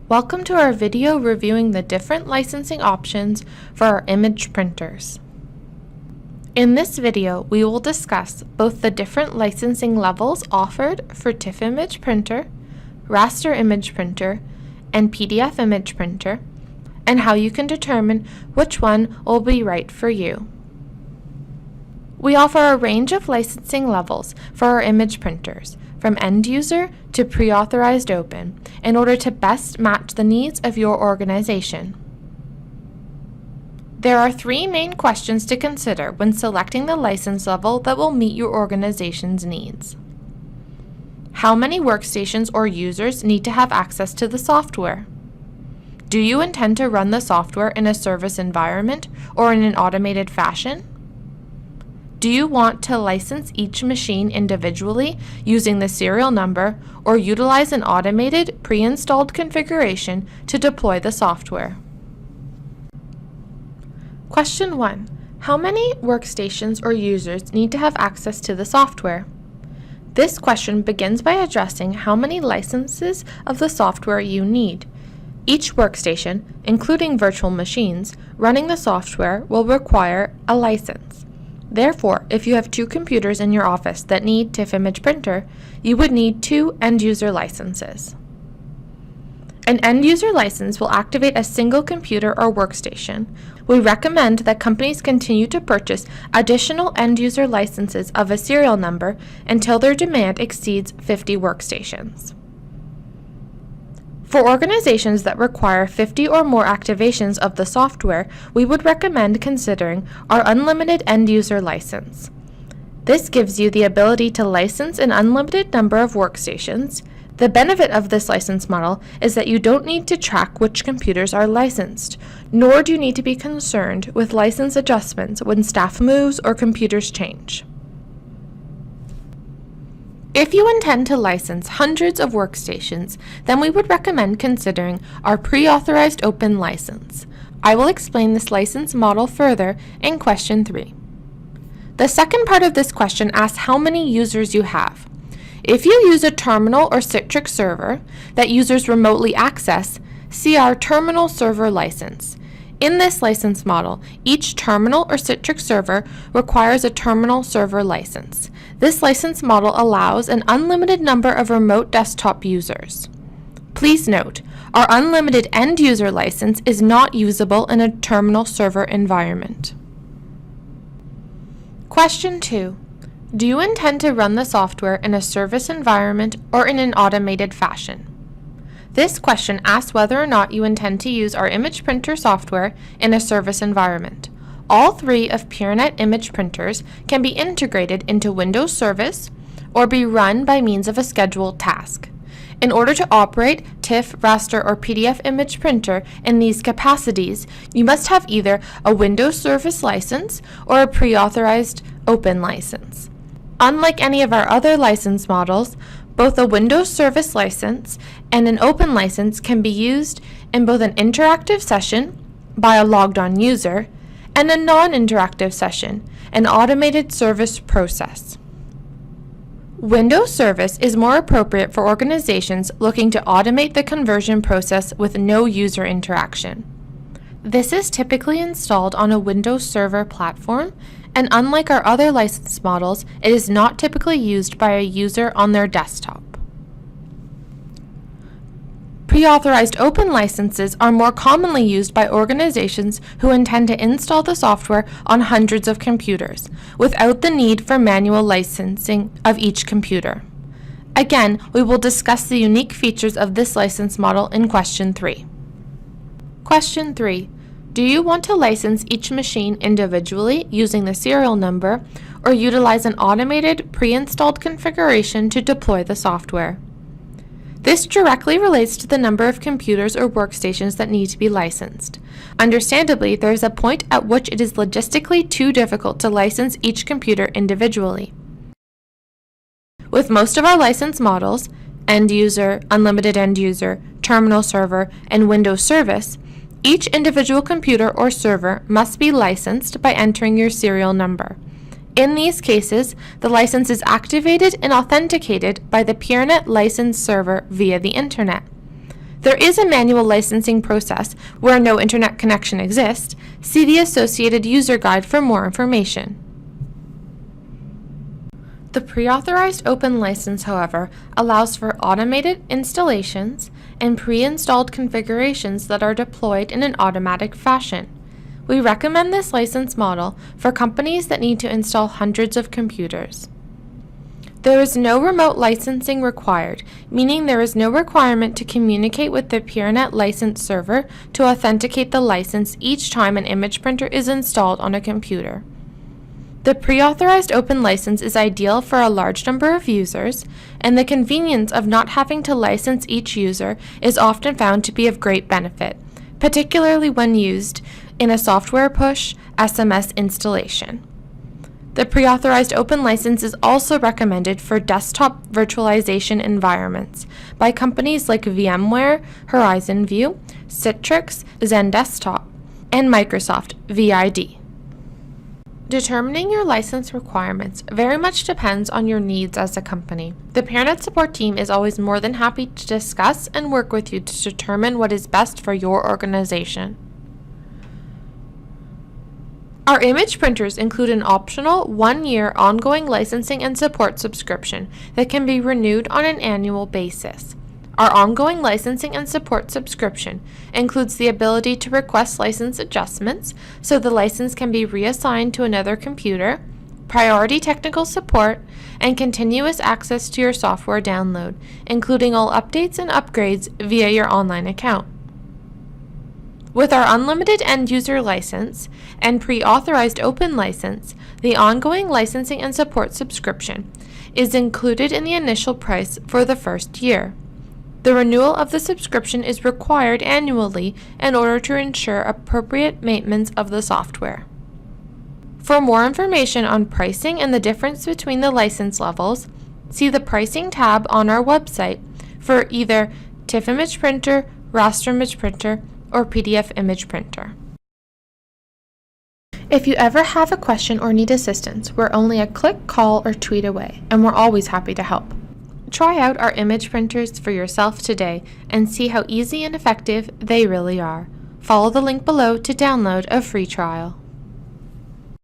Welcome to our video reviewing the different licensing options for our image printers. In this video, we will discuss both the different licensing levels offered for TIFF image printer, raster image printer, and PDF image printer, and how you can determine which one will be right for you. We offer a range of licensing levels for our image printers, from end user to pre-authorized open, in order to best match the needs of your organization. There are three main questions to consider when selecting the license level that will meet your organization's needs. How many workstations or users need to have access to the software? Do you intend to run the software in a service environment or in an automated fashion? Do you want to license each machine individually using the serial number or utilize an automated pre-installed configuration to deploy the software? Question 1. How many workstations or users need to have access to the software? This question begins by addressing how many licenses of the software you need. Each workstation, including virtual machines, running the software will require a license. Therefore, if you have 2 computers in your office that need TIFF image printer, you would need 2 end-user licenses. An end-user license will activate a single computer or workstation. We recommend that companies continue to purchase additional end-user licenses of a serial number until their demand exceeds 50 workstations. For organizations that require 50 or more activations of the software, we would recommend considering our unlimited end-user license. This gives you the ability to license an unlimited number of workstations. The benefit of this license model is that you don't need to track which computers are licensed, nor do you need to be concerned with license adjustments when staff moves or computers change. If you intend to license hundreds of workstations, then we would recommend considering our pre-authorized open license. I will explain this license model further in question 3. The second part of this question asks how many users you have. If you use a terminal or Citrix server that users remotely access, see our terminal server license. In this license model, each terminal or Citrix server requires a terminal server license. This license model allows an unlimited number of remote desktop users. Please note, our unlimited end-user license is not usable in a terminal server environment. Question 2. Do you intend to run the software in a service environment or in an automated fashion? This question asks whether or not you intend to use our image printer software in a service environment. All 3 of PEERNET image printers can be integrated into Windows Service or be run by means of a scheduled task. In order to operate TIFF, raster, or PDF image printer in these capacities, you must have either a Windows Service license or a pre-authorized open license. Unlike any of our other license models, both a Windows Service license and an open license can be used in both an interactive session by a logged-on user and a non-interactive session, an automated service process. Windows Service is more appropriate for organizations looking to automate the conversion process with no user interaction. This is typically installed on a Windows Server platform, and unlike our other license models, it is not typically used by a user on their desktop. Pre-authorized open licenses are more commonly used by organizations who intend to install the software on hundreds of computers, without the need for manual licensing of each computer. Again, we will discuss the unique features of this license model in question 3. Question 3. Do you want to license each machine individually using the serial number, or utilize an automated pre-installed configuration to deploy the software? This directly relates to the number of computers or workstations that need to be licensed. Understandably, there is a point at which it is logistically too difficult to license each computer individually. With most of our license models, end user, unlimited end user, terminal server, and Windows Service, each individual computer or server must be licensed by entering your serial number. In these cases, the license is activated and authenticated by the PEERNET license server via the Internet. There is a manual licensing process where no internet connection exists. See the associated user guide for more information. The pre-authorized open license, however, allows for automated installations and pre-installed configurations that are deployed in an automatic fashion. We recommend this license model for companies that need to install hundreds of computers. There is no remote licensing required, meaning there is no requirement to communicate with the PEERNET license server to authenticate the license each time an image printer is installed on a computer. The pre-authorized open license is ideal for a large number of users, and the convenience of not having to license each user is often found to be of great benefit, particularly when used in a software push SMS installation. The pre-authorized open license is also recommended for desktop virtualization environments by companies like VMware, Horizon View, Citrix, XenDesktop, and Microsoft VID. Determining your license requirements very much depends on your needs as a company. The PEERNET support team is always more than happy to discuss and work with you to determine what is best for your organization. Our image printers include an optional 1-year ongoing licensing and support subscription that can be renewed on an annual basis. Our ongoing licensing and support subscription includes the ability to request license adjustments so the license can be reassigned to another computer, priority technical support, and continuous access to your software download, including all updates and upgrades via your online account. With our unlimited end-user license and pre-authorized open license, the ongoing licensing and support subscription is included in the initial price for the first year. The renewal of the subscription is required annually in order to ensure appropriate maintenance of the software. For more information on pricing and the difference between the license levels, see the Pricing tab on our website for either TIFF image printer, raster image printer, or PDF image printer. If you ever have a question or need assistance, we're only a click, call, or tweet away, and we're always happy to help. Try out our image printers for yourself today and see how easy and effective they really are. Follow the link below to download a free trial.